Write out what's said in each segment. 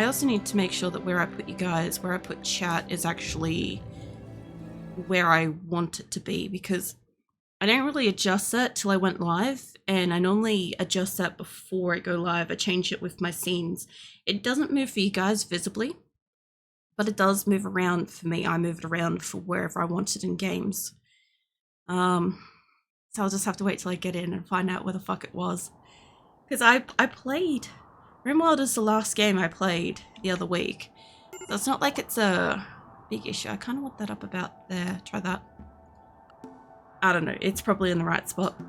I also need to make sure that where I put you guys, where I put chat is actually where I want it to be, because I don't really adjust that till I went live, and I normally adjust that before I go live. I change it with my scenes. It doesn't move for you guys visibly, but it does move around for me. I move it around for wherever I want it in games. So I'll just have to wait till I get in and find out where the fuck it was. Because I played... RimWorld is the last game I played the other week. So it's not like it's a big issue. I kind of want that up about there. Try that. I don't know. It's probably in the right spot.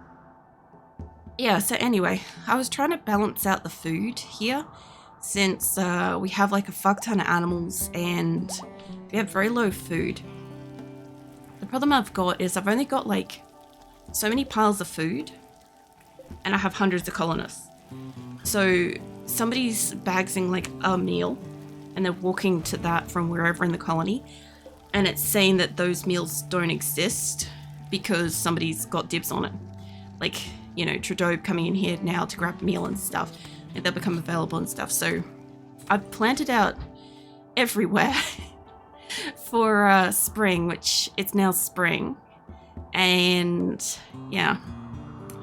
Yeah, so anyway, I was trying to balance out the food here, since we have like a fuck ton of animals and we have very low food. The problem I've got is I've only got like so many piles of food and I have hundreds of colonists. So somebody's bagsing like a meal and they're walking to that from wherever in the colony, and it's saying that those meals don't exist because somebody's got dibs on it. Like, you know, Trudeau coming in here now to grab a meal and stuff, and they'll become available and stuff. So I've planted out everywhere for spring, which it's now spring. And yeah,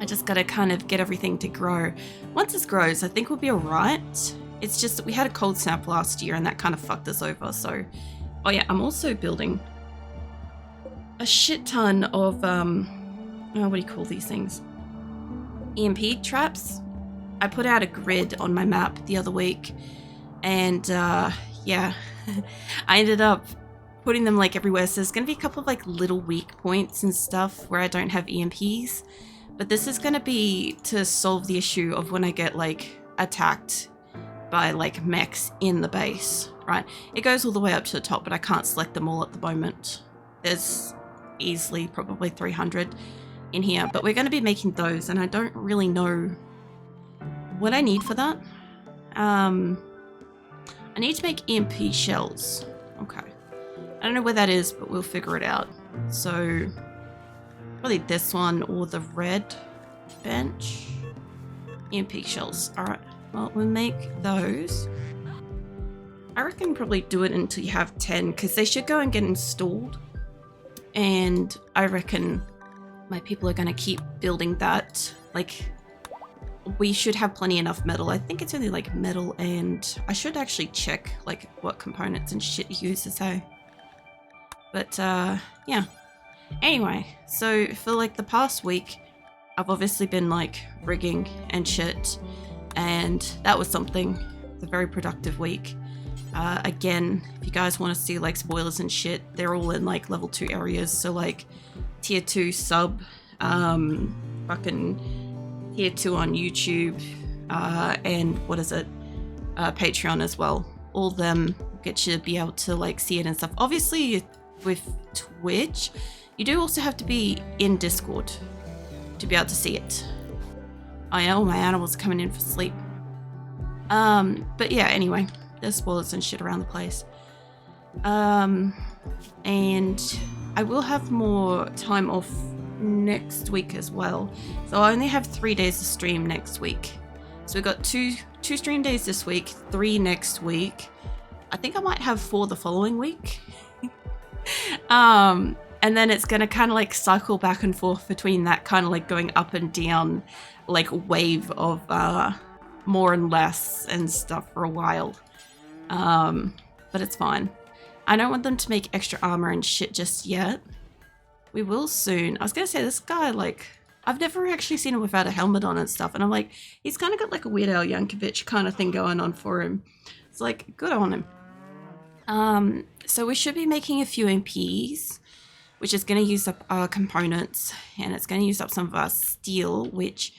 I just gotta kind of get everything to grow. Once this grows, I think we'll be alright. It's just that we had a cold snap last year and that kind of fucked us over. So, oh yeah, I'm also building a shit ton of, what do you call these things? EMP traps. I put out a grid on my map the other week, and yeah, I ended up putting them like everywhere. So there's gonna be a couple of like little weak points and stuff where I don't have EMPs, but this is gonna be to solve the issue of when I get like attacked by like mechs in the base, right? It goes all the way up to the top, but I can't select them all at the moment. There's easily probably 300 in here, but we're going to be making those, and I don't really know what I need for that. I need to make EMP shells. Okay. I don't know where that is, but we'll figure it out. So probably this one or the red bench. EMP shells. All right. Well, we'll make those. I reckon probably do it until you have 10, because they should go and get installed. And I reckon my people are going to keep building that. Like, we should have plenty enough metal. I think it's only like metal, and I should actually check like what components and shit it uses, hey? But yeah. Anyway, so for like the past week, I've obviously been like rigging and shit, and that was something. It's a very productive week. Again, if you guys want to see like spoilers and shit, they're all in like level 2 areas. So like tier 2 sub, fucking tier 2 on YouTube, and what is it? Patreon as well. All of them get you to be able to like see it and stuff. Obviously with Twitch, you do also have to be in Discord to be able to see it. Oh yeah, all my animals are coming in for sleep. But yeah, anyway, there's spoilers and shit around the place. And I will have more time off next week as well. So I only have 3 days to stream next week. So we've got two stream days this week, 3 next week. I think I might have 4 the following week. And then it's gonna kind of like cycle back and forth between that, kind of like going up and down, like wave of more and less and stuff for a while. But it's fine. I don't want them to make extra armor and shit just yet. We will soon. I was gonna say, this guy, like, I've never actually seen him without a helmet on and stuff, and I'm like, he's kind of got like a Weird Al Yankovic kind of thing going on for him. It's like, good on him. So we should be making a few MPs, which is going to use up our components, and it's going to use up some of our steel, which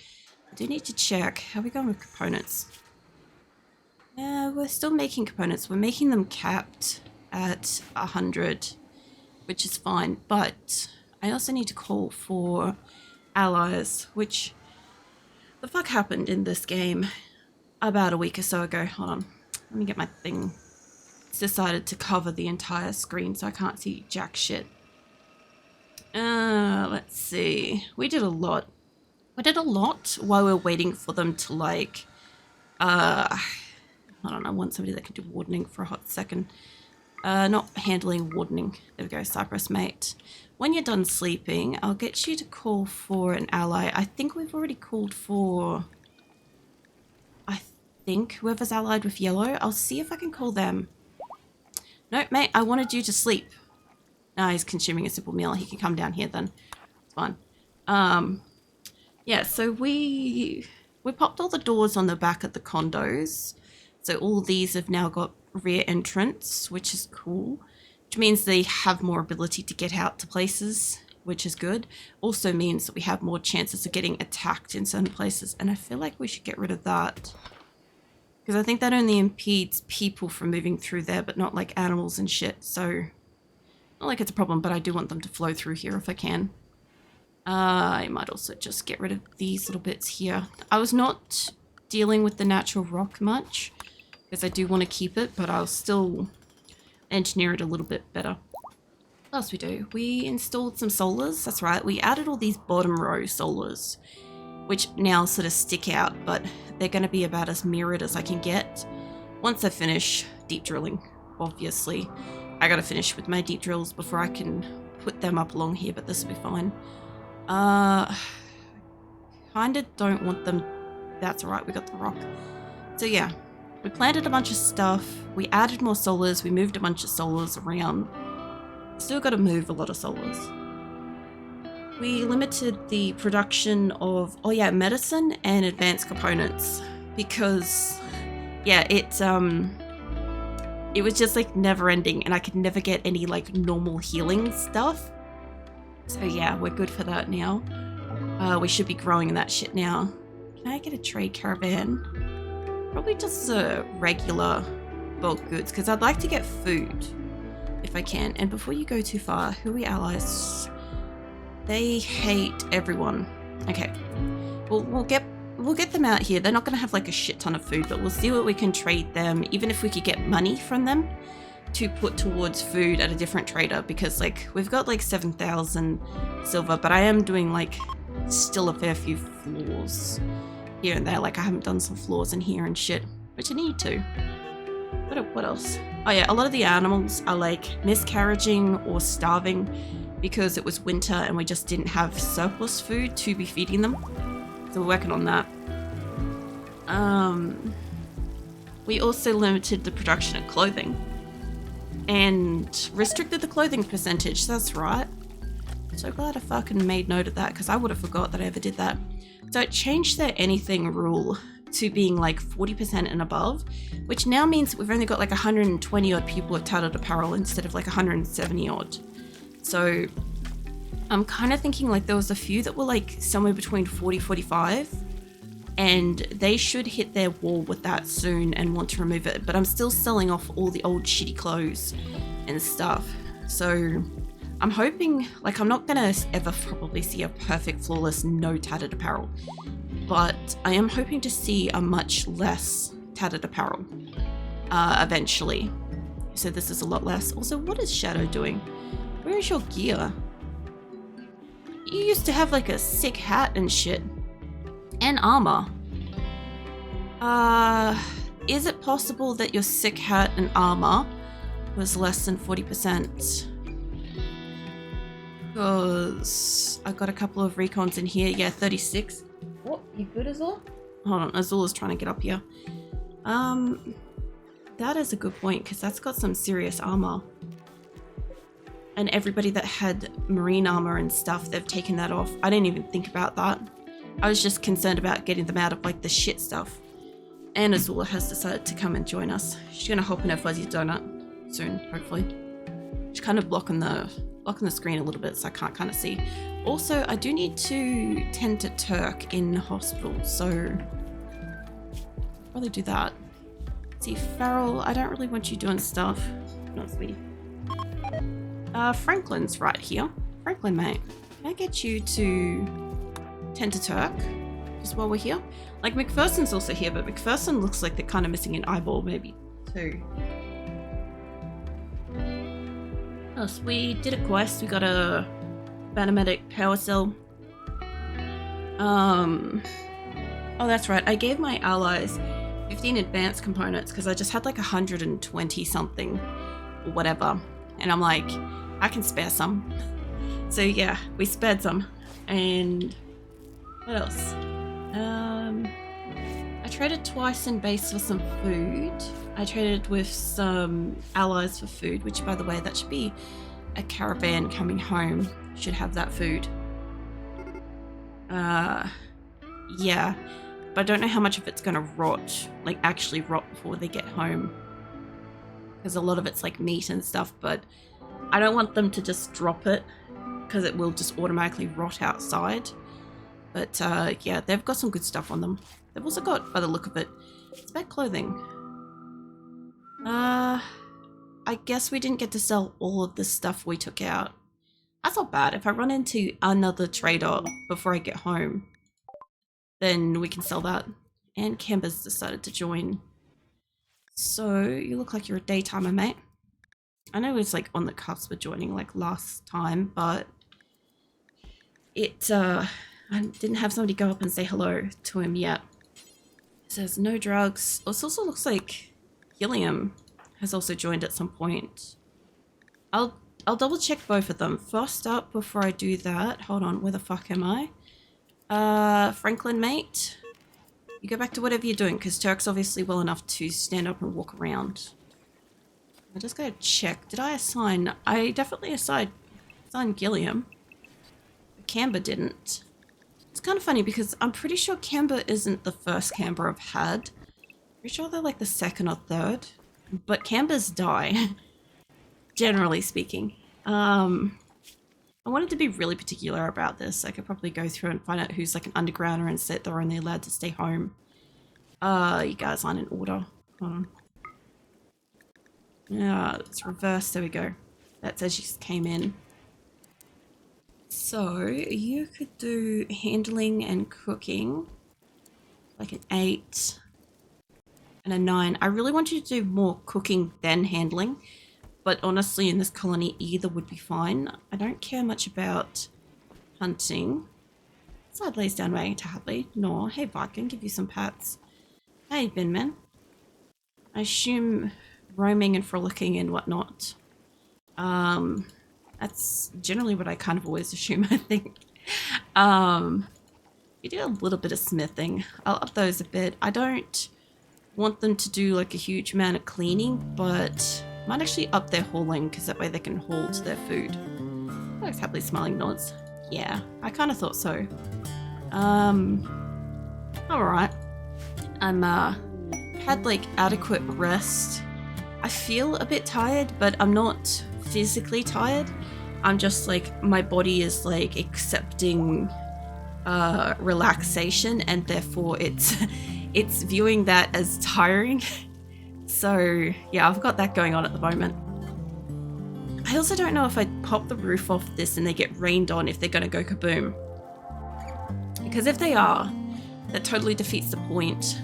I do need to check. How are we going with components? We're still making components. We're making them capped at 100, which is fine, but I also need to call for allies, which the fuck happened in this game about a week or so ago. Hold on, let me get my thing. It's decided to cover the entire screen so I can't see jack shit. Let's see. We did a lot. We did a lot while we were waiting for them to like I don't know, I want somebody that can do wardening for a hot second. Not handling, wardening. There we go, Cypress mate. When you're done sleeping, I'll get you to call for an ally. I think we've already called for... I think whoever's allied with yellow. I'll see if I can call them. No, mate, I wanted you to sleep. No, he's consuming a simple meal. He can come down here then. It's fine. Yeah, so we popped all the doors on the back of the condos. So all these have now got rear entrance, which is cool. Which means they have more ability to get out to places, which is good. Also means that we have more chances of getting attacked in certain places. And I feel like we should get rid of that. Because I think that only impedes people from moving through there, but not like animals and shit. So, not like it's a problem, but I do want them to flow through here if I can. I might also just get rid of these little bits here. I was not dealing with the natural rock much, because I do want to keep it, but I'll still engineer it a little bit better. What else we do? We installed some solars, that's right. We added all these bottom row solars, which now sort of stick out, but they're going to be about as mirrored as I can get. Once I finish deep drilling, obviously. I got to finish with my deep drills before I can put them up along here, but this will be fine. Kinda don't want them. That's alright, we got the rock. So yeah, we planted a bunch of stuff, we added more solars, we moved a bunch of solars around. Still got to move a lot of solars. We limited the production of, oh yeah, medicine and advanced components because, yeah, it was just like never ending and I could never get any like normal healing stuff. So yeah, we're good for that now. We should be growing that shit now. Can I get a trade caravan? Probably just a regular bulk goods because I'd like to get food if I can. And before you go too far, who are we allies? They hate everyone. Okay, we'll get them out here. They're not going to have like a shit ton of food, but we'll see what we can trade them, even if we could get money from them to put towards food at a different trader, because like we've got like 7,000 silver, but I am doing like still a fair few floors here and there. Like I haven't done some floors in here and shit, which I need to. What else? Oh yeah, a lot of the animals are like miscarriaging or starving because it was winter and we just didn't have surplus food to be feeding them. So we're working on that. We also limited the production of clothing and restricted the clothing percentage. That's right. So glad I fucking made note of that because I would have forgot that I ever did that. So it changed their anything rule to being like 40% and above, which now means we've only got like 120 odd people with tattered apparel instead of like 170 odd. So I'm kind of thinking like there was a few that were like somewhere between 40-45 and they should hit their wall with that soon and want to remove it, but I'm still selling off all the old shitty clothes and stuff. So I'm hoping, like I'm not gonna ever probably see a perfect flawless no tattered apparel, but I am hoping to see a much less tattered apparel eventually. So this is a lot less. Also, what is Shadow doing? Where is your gear? You used to have like a sick hat and shit. And armor. Is it possible that your sick hat and armor was less than 40%? Because I got a couple of recons in here. Yeah, 36. What? You good, Azul? Hold on, Azula's trying to get up here. That is a good point because that's got some serious armor. And everybody that had marine armor and stuff, they've taken that off. I didn't even think about that. I was just concerned about getting them out of like the shit stuff. And Azula has decided to come and join us. She's gonna hop in her fuzzy donut soon, hopefully. She's kind of blocking the screen a little bit so I can't kind of see. Also, I do need to tend to Turk in hospital, so probably do that. See, Farrell, I don't really want you doing stuff. No, sweetie. Franklin's right here. Franklin, mate, can I get you to tend to Turk just while we're here? Like, McPherson's also here, but McPherson looks like they're kind of missing an eyeball, maybe two. Oh, so we did a quest. We got a Banametic power cell. Oh, that's right. I gave my allies 15 advanced components because I just had like 120 something or whatever. And I'm like, I can spare some. So yeah, we spared some. And what else? I traded twice in base for some food. I traded with some allies for food, which by the way, that should be a caravan coming home. Should have that food. Yeah. But I don't know how much of it's gonna rot, like actually rot before they get home. Because a lot of it's like meat and stuff, but I don't want them to just drop it because it will just automatically rot outside. But yeah, they've got some good stuff on them. They've also got, by the look of it, it's about clothing. I guess we didn't get to sell all of the stuff we took out. That's not bad. If I run into another trader before I get home, then we can sell that. And Camber's decided to join. So, you look like you're a daytimer, mate. I know it's like on the cusp of joining like last time, but I didn't have somebody go up and say hello to him yet. It says no drugs. It also looks like Gilliam has also joined at some point. I'll double check both of them. First up, before I do that, hold on, where the fuck am I? Franklin, mate, you go back to whatever you're doing, because Turk's obviously well enough to stand up and walk around. I just gotta check. Did I assign? I definitely assigned Gilliam. Camber didn't. It's kind of funny because I'm pretty sure Camber isn't the first Camber I've had. Pretty sure they're like the second or third. But Cambers die, generally speaking. I wanted to be really particular about this. I could probably go through and find out who's like an undergrounder and say they're only allowed to stay home. You guys aren't in order. Hold on. Yeah, it's reversed. There we go. That says you just came in. So you could do handling and cooking, like an 8 and a 9. I really want you to do more cooking than handling. But honestly, in this colony, either would be fine. I don't care much about hunting. Side lays down way to Hadley. No, hey Viking, give you some pats. How you been, man? I assume roaming and frolicking and whatnot. That's generally what I kind of always assume, I think. You do a little bit of smithing. I'll up those a bit. I don't want them to do like a huge amount of cleaning, but might actually up their hauling because that way they can haul to their food. Alex happily smiling nods. Yeah, I kind of thought so. Alright. I'm had like adequate rest. I feel a bit tired, but I'm not physically tired. I'm just like, my body is like accepting relaxation, and therefore it's viewing that as tiring. So yeah, I've got that going on at the moment. I also don't know if I pop the roof off this and they get rained on, if they're going to go kaboom. Because if they are, that totally defeats the point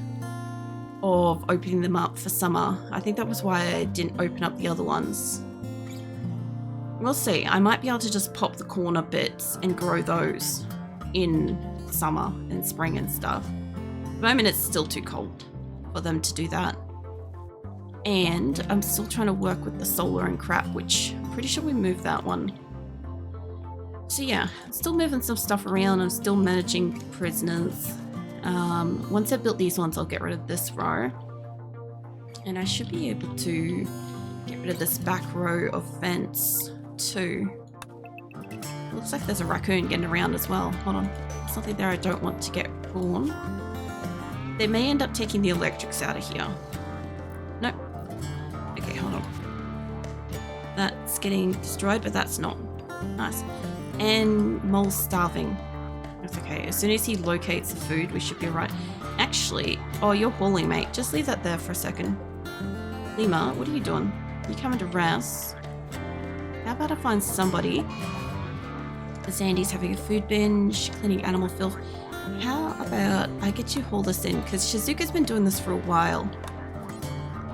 of opening them up for summer. I think that was why I didn't open up the other ones. We'll see. I might be able to just pop the corner bits and grow those in summer and spring and stuff. At the moment it's still too cold for them to do that. And I'm still trying to work with the solar and crap, which I'm pretty sure we moved that one. So yeah, I'm still moving some stuff around. I'm still managing prisoners. Once I've built these ones, I'll get rid of this row. And I should be able to get rid of this back row of fence too. It looks like there's a raccoon getting around as well. Hold on. There's something there I don't want to get drawn. They may end up taking the electrics out of here. Nope. Okay, hold on. That's getting destroyed, but that's not. Nice. And Mole's starving. That's okay. As soon as he locates the food, we should be right. Actually, oh, you're balling, mate. Just leave that there for a second. Lima, what are you doing? You coming to Rouse? How about I find somebody? Zandy's having a food binge, cleaning animal filth. How about I get you haul this in? Because Shizuka's been doing this for a while.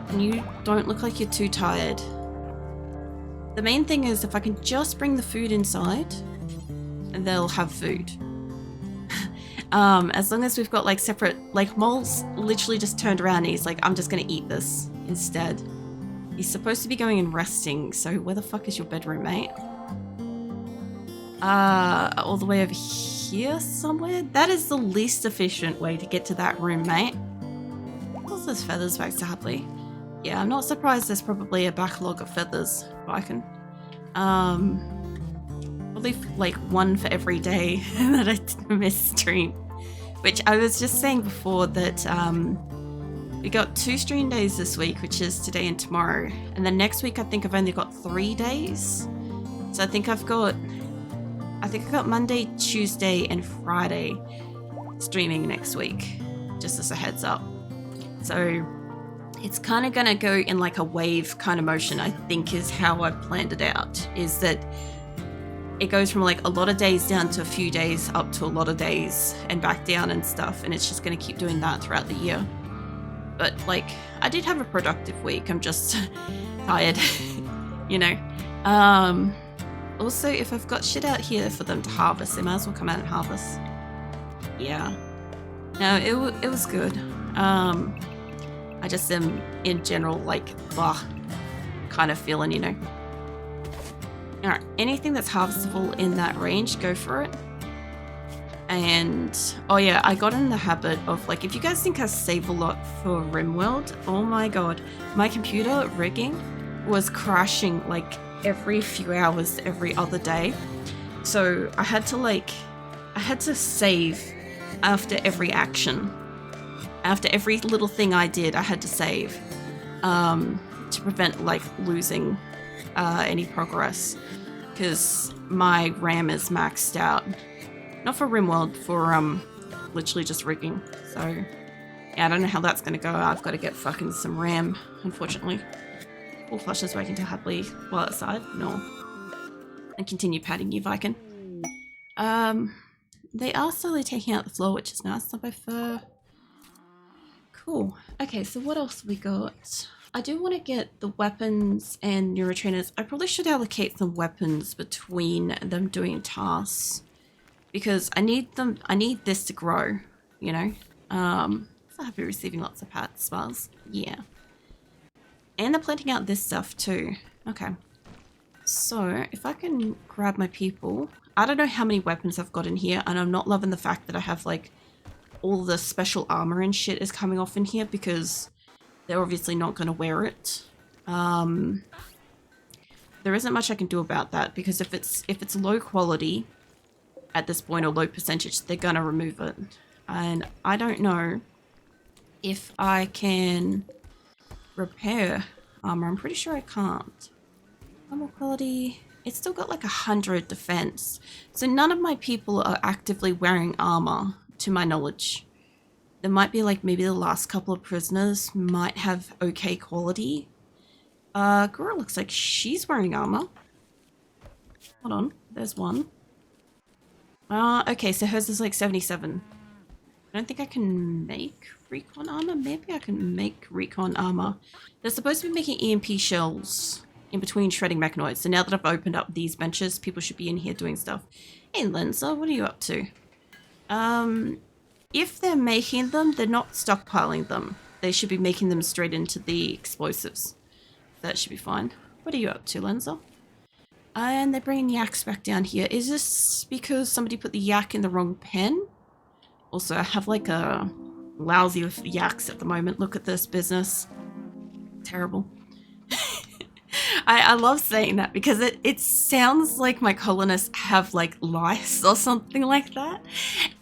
And you don't look like you're too tired. The main thing is if I can just bring the food inside, and they'll have food. As long as we've got like separate, like Mole's literally just turned around and he's like, I'm just gonna eat this instead. He's supposed to be going and resting, so where the fuck is your bedroom, mate? All the way over here somewhere? That is the least efficient way to get to that room, mate. What's those feathers back to Happily? Yeah, I'm not surprised there's probably a backlog of feathers, Viken. Probably like one for every day that I missed stream. Which I was just saying before that we got 2 stream days this week, which is today and tomorrow. And then next week I think I've only got 3 days. So I think I've got Monday, Tuesday, and Friday streaming next week, just as a heads up. So it's kind of gonna go in like a wave kind of motion, I think is how I've planned it out, is that it goes from like a lot of days down to a few days up to a lot of days and back down and stuff, and it's just gonna keep doing that throughout the year. But like, I did have a productive week, I'm just tired, you know. Also, if I've got shit out here for them to harvest, they might as well come out and harvest. Yeah. No, it was good. I just am, in general, like, blah, kind of feeling, you know. Alright, anything that's harvestable in that range, go for it. And, oh yeah, I got in the habit of, like, if you guys think I save a lot for RimWorld, oh my god, my computer rigging was crashing, like, every few hours, every other day. So I had to save after every action. After every little thing I did, I had to save to prevent like losing any progress, because my RAM is maxed out. Not for RimWorld, for literally just rigging. So yeah, I don't know how that's gonna go. I've got to get fucking some RAM, unfortunately. Will Flush is working to happily while outside? No. And continue patting you, Viken. They are slowly taking out the floor, which is nice. Not by fur. Cool. Okay, so what else we got? I do want to get the weapons and neurotrainers. I probably should allocate some weapons between them doing tasks, because I need this to grow, you know? So happy receiving lots of pats, smiles. Yeah. And they're planting out this stuff too. Okay. So, if I can grab my people. I don't know how many weapons I've got in here, and I'm not loving the fact that I have, like, all the special armor and shit is coming off in here, because they're obviously not going to wear it. There isn't much I can do about that, because if it's low quality at this point, or low percentage, they're going to remove it. And I don't know if I can repair armor. I'm pretty sure I can't. Armor quality, it's still got like 100 defense. So none of my people are actively wearing armor, to my knowledge. There might be like maybe the last couple of prisoners might have okay quality. Girl looks like she's wearing armor. Hold on, there's one. Okay, so hers is like 77. I don't think I can make recon armor. Maybe I can make recon armor. They're supposed to be making EMP shells in between shredding mechanoids. So now that I've opened up these benches, people should be in here doing stuff. Hey, Lenza, what are you up to? If they're making them, they're not stockpiling them. They should be making them straight into the explosives. That should be fine. What are you up to, Lenza? And they're bringing yaks back down here. Is this because somebody put the yak in the wrong pen? Also, I have like a lousy with yaks at the moment. Look at this business. Terrible. I love saying that because it sounds like my colonists have like lice or something like that.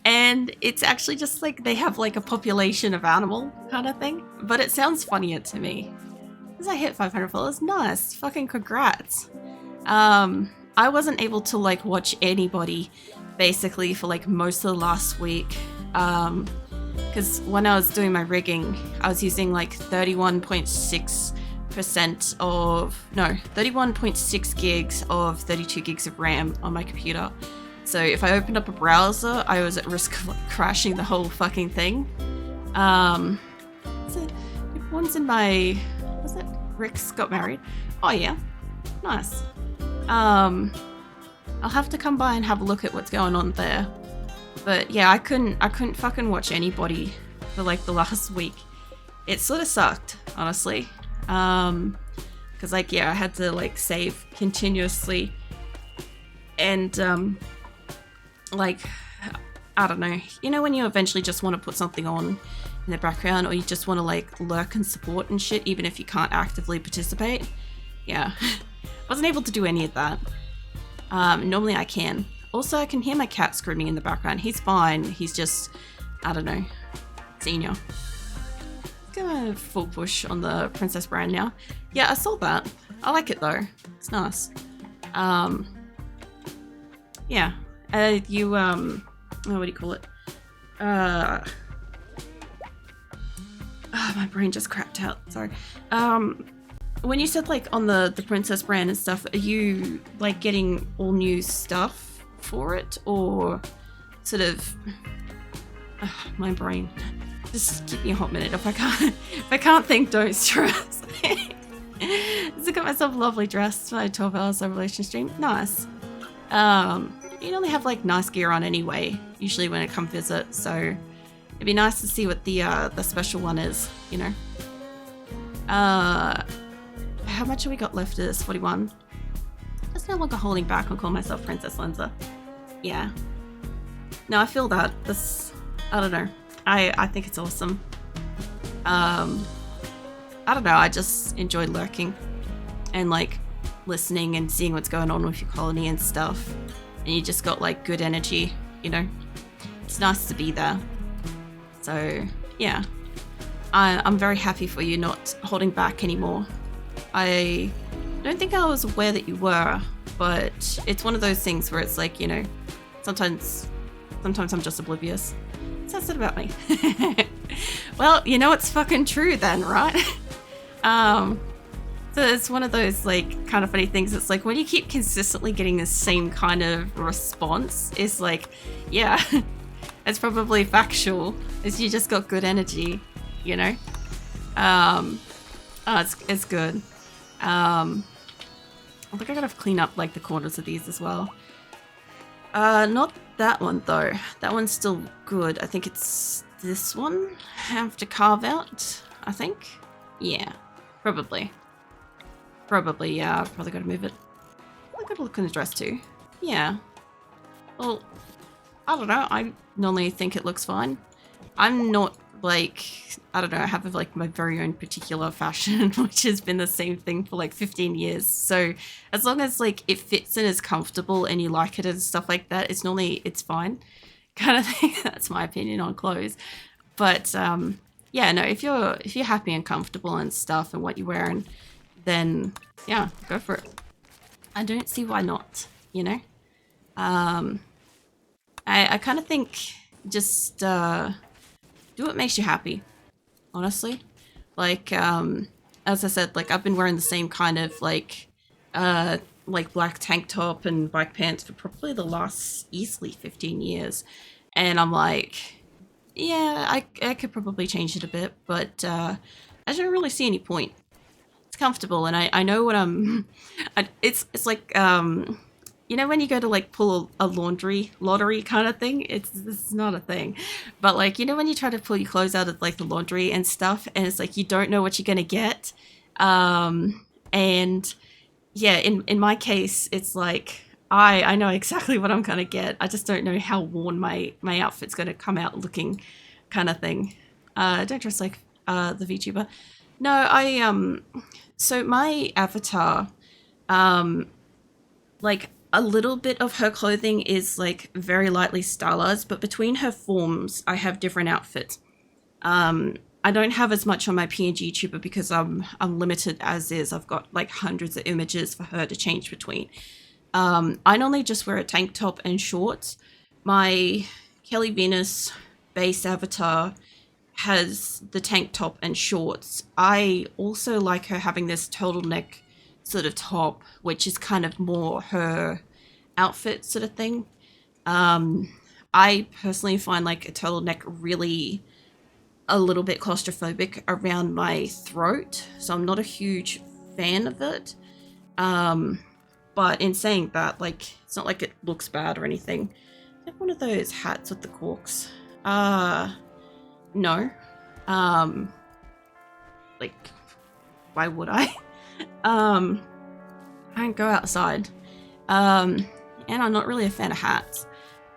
And it's actually just like they have like a population of animal kind of thing. But it sounds funnier to me. Because I hit 500 followers. Nice. Fucking congrats. I wasn't able to like watch anybody basically for like most of the last week. Because when I was doing my rigging, I was using like 31.6 gigs of 32 gigs of RAM on my computer. So if I opened up a browser, I was at risk of crashing the whole fucking thing. So one's in my, was it Rick's got married? Oh yeah, nice. I'll have to come by and have a look at what's going on there. But yeah, I couldn't fucking watch anybody for like the last week. It sort of sucked, honestly. Because like, yeah, I had to like save continuously. And like, I don't know. You know when you eventually just want to put something on in the background, or you just want to like lurk and support and shit, even if you can't actively participate? Yeah. Wasn't able to do any of that. Normally I can. Also, I can hear my cat screaming in the background. He's fine. He's just, I don't know, senior. Go full push on the Princess brand now. Yeah, I saw that. I like it though. It's nice. Yeah. What do you call it? Oh, my brain just crapped out. Sorry. When you said like on the Princess brand and stuff, are you like getting all new stuff for it, or sort of my brain? Just give me a hot minute. If I can't think, don't stress. Just got myself a lovely dress for my 12 hours Revelation stream. Nice. You only have like nice gear on anyway, usually when I come visit, so it'd be nice to see what the special one is, you know. How much have we got left of this? 41. Just no longer holding back and call myself Princess Lenza. Yeah. No, I feel that. This, I don't know. I think it's awesome. I don't know, I just enjoy lurking and like listening and seeing what's going on with your colony and stuff. And you just got like good energy, you know. It's nice to be there. So yeah, I'm very happy for you not holding back anymore. I don't think I was aware that you were, but it's one of those things where it's like, you know, sometimes I'm just oblivious. What's that said about me? Well, you know, it's fucking true then, right? So it's one of those like kind of funny things. It's like when you keep consistently getting the same kind of response, it's like, yeah, it's probably factual. Is you just got good energy, you know? Oh, it's good. I think I gotta clean up like the corners of these as well. Not that one though. That one's still good. I think it's this one I have to carve out, I think. Yeah, probably. Yeah, I've probably got to move it. I gotta look in the dress too. Yeah. Well, I don't know. I normally think it looks fine. I'm not like, I don't know, I have like my very own particular fashion, which has been the same thing for like 15 years. So as long as like it fits and is comfortable and you like it and stuff like that, it's fine. Kind of thing. That's my opinion on clothes. But yeah, no, if you're happy and comfortable and stuff and what you're wearing, then yeah, go for it. I don't see why not, you know? I kind of think just do what makes you happy, honestly. Like, as I said, like I've been wearing the same kind of like black tank top and black pants for probably the last easily 15 years. And I'm like, yeah, I could probably change it a bit, but I don't really see any point. It's comfortable, and I know what it's like, you know when you go to like pull a laundry lottery kind of thing? It's not a thing. But like, you know when you try to pull your clothes out of like the laundry and stuff, and it's like you don't know what you're gonna get? And yeah, in my case, it's like I know exactly what I'm gonna get. I just don't know how worn my outfit's gonna come out looking, kind of thing. Don't dress like the VTuber. No, so my avatar, like a little bit of her clothing is like very lightly stylized, but between her forms, I have different outfits. I don't have as much on my PNG tuber because I'm limited as is. I've got like hundreds of images for her to change between. I normally just wear a tank top and shorts. My Kelly Venus base avatar has the tank top and shorts. I also like her having this turtleneck sort of top, which is kind of more her outfit sort of thing. I personally find like a turtleneck really a little bit claustrophobic around my throat, so I'm not a huge fan of it. But in saying that, like, it's not like it looks bad or anything. Like one of those hats with the corks. No. Like, why would I? I don't go outside. And I'm not really a fan of hats.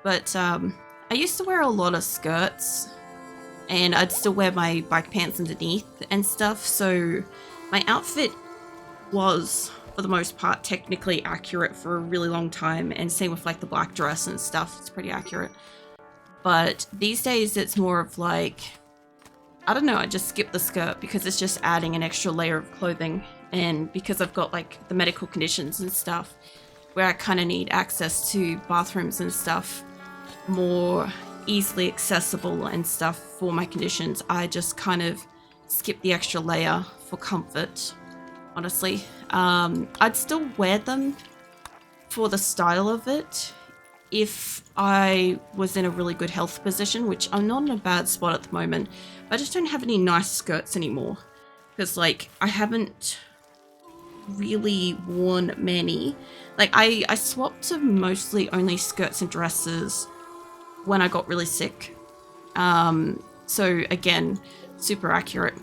But, I used to wear a lot of skirts. And I'd still wear my bike pants underneath and stuff. So, my outfit was, for the most part, technically accurate for a really long time. And same with, like, the black dress and stuff. It's pretty accurate. But these days, it's more of, like... I don't know, I just skip the skirt because it's just adding an extra layer of clothing. And because I've got like the medical conditions and stuff where I kind of need access to bathrooms and stuff more easily accessible and stuff for my conditions, I just kind of skip the extra layer for comfort, honestly. I'd still wear them for the style of it if I was in a really good health position, which I'm not in a bad spot at the moment. I just don't have any nice skirts anymore because, like, I haven't really worn many. Like, I swapped to mostly only skirts and dresses when I got really sick. So again, super accurate.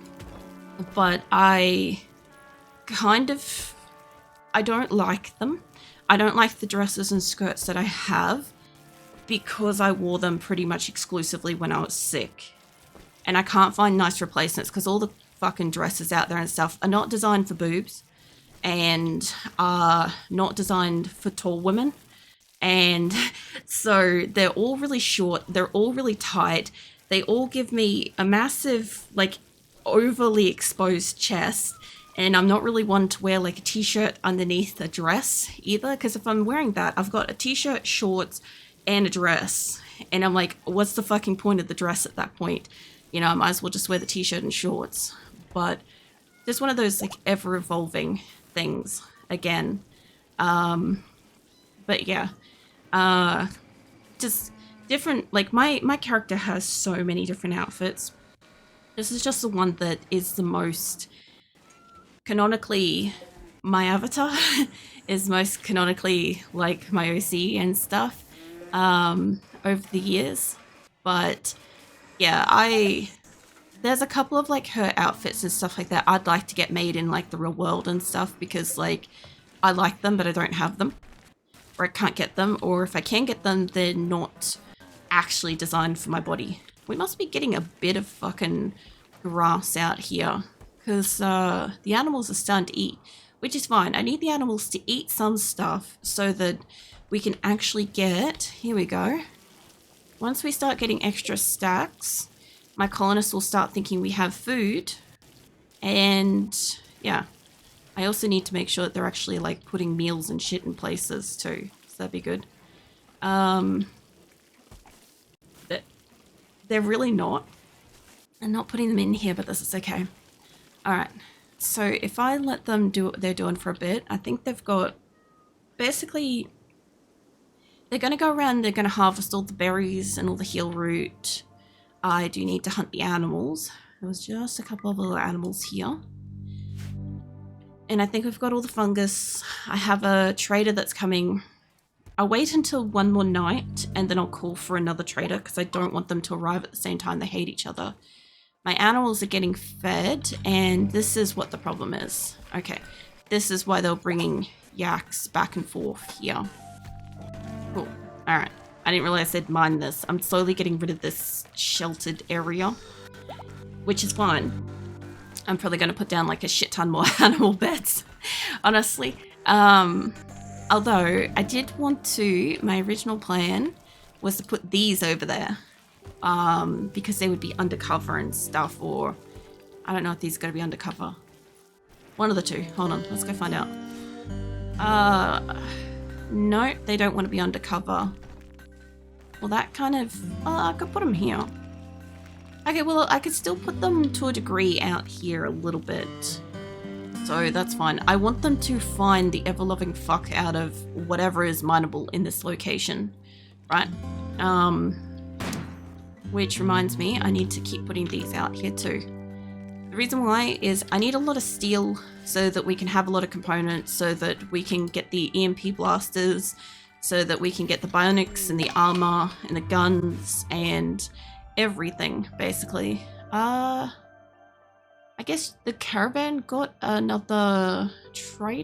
But I don't like them. I don't like the dresses and skirts that I have because I wore them pretty much exclusively when I was sick. And I can't find nice replacements because all the fucking dresses out there and stuff are not designed for boobs and are not designed for tall women. And so they're all really short. They're all really tight. They all give me a massive, like, overly exposed chest. And I'm not really one to wear, like, a t-shirt underneath a dress either. Because if I'm wearing that, I've got a t-shirt, shorts, and a dress. And I'm like, what's the fucking point of the dress at that point? You know, I might as well just wear the t-shirt and shorts. But just one of those, like, ever-evolving things again. But yeah. Just different, like, my character has so many different outfits. This is just the one that is the most canonically my avatar. Is most canonically, like, my OC and stuff over the years. But yeah, there's a couple of, like, her outfits and stuff like that I'd like to get made in, like, the real world and stuff because, like, I like them but I don't have them, or I can't get them, or if I can get them, they're not actually designed for my body. We must be getting a bit of fucking grass out here because the animals are starting to eat, which is fine. I need the animals to eat some stuff so that we can actually get, here we go. Once we start getting extra stacks, my colonists will start thinking we have food. And yeah, I also need to make sure that they're actually, like, putting meals and shit in places too. So that'd be good. They're really not. I'm not putting them in here, but this is okay. Alright, so if I let them do what they're doing for a bit, I think they've got basically... They're going to go around, they're going to harvest all the berries and all the heal root. I do need to hunt the animals. There was just a couple of little animals here. And I think we've got all the fungus. I have a trader that's coming. I'll wait until one more night and then I'll call for another trader because I don't want them to arrive at the same time. They hate each other. My animals are getting fed and this is what the problem is. Okay, this is why they're bringing yaks back and forth here. Cool. Alright. I didn't realize I'd mine this. I'm slowly getting rid of this sheltered area, which is fine. I'm probably going to put down, like, a shit ton more animal beds, honestly. Although, I did want to, my original plan was to put these over there, because they would be undercover and stuff, or I don't know if these are going to be undercover. One of the two. Hold on, let's go find out. No, they don't want to be undercover. Well, that kind of... I could put them here. Okay, well, I could still put them to a degree out here a little bit. So that's fine. I want them to find the ever-loving fuck out of whatever is mineable in this location. Right? Which reminds me, I need to keep putting these out here too. The reason why is I need a lot of steel so that we can have a lot of components so that we can get the EMP blasters so that we can get the bionics and the armor and the guns and everything, basically. I guess the caravan got another trade